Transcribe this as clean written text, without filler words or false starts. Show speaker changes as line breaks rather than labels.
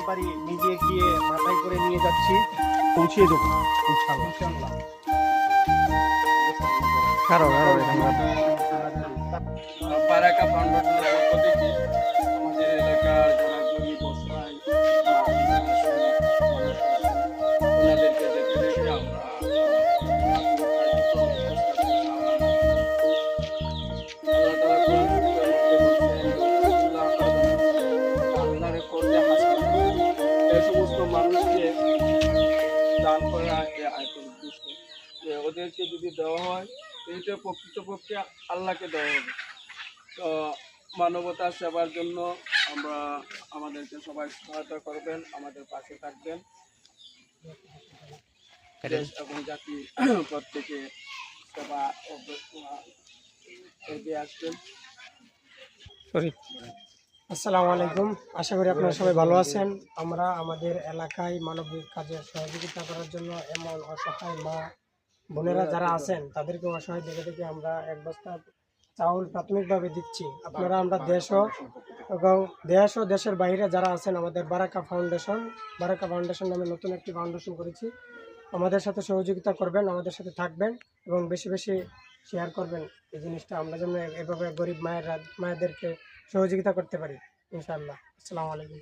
পারি নিজে গিয়ে মাথায় করে নিয়ে যাচ্ছি, পৌঁছিয়ে দেবো ইনশাআল্লাহ।
বারাকা ফাউন্ডেশনের পক্ষ থেকে আমাদের এলাকার যারা গরিব অসহায় ওনাদেরকে দেখে রেখে আমরা এই সমস্ত মানুষকে দান করা আয়তের উদ্দেশ্য, যে ওদেরকে যদি দেওয়া হয় এইটা প্রকৃতপক্ষে আল্লাহকে দেওয়া হবে। তো মানবতার সেবার জন্য আমরা আমাদেরকে সবাই সহায়তা করবেন, আমাদের পাশে থাকবেন, দেশ এবং জাতি প্রত্যেকে সেবা এগিয়ে আসবেন।
আসসালামু আলাইকুম, আশা করি আপনারা সবাই ভালো আছেন। আমরা আমাদের এলাকায় মানবিক কাজে সহযোগিতা করার জন্য এমন অসহায় মা বোনেরা যারা আছেন তাদেরকে অসহায় দেখে দেখে আমরা এক বস্তা চাউল প্রাথমিকভাবে দিচ্ছি। আপনারা আমরা দেশ ও দেশের বাইরে যারা আছেন, আমাদের বারাকা ফাউন্ডেশন নামে নতুন একটি ফাউন্ডেশন করেছি। আমাদের সাথে সহযোগিতা করবেন, আমাদের সাথে থাকবেন এবং বেশি বেশি শেয়ার করবেন এই জিনিসটা, আমরা যেন এভাবে গরিব মায়েদেরকে সহযোগিতা করতে পারি ইনশাআল্লাহ। আসসালামু আলাইকুম।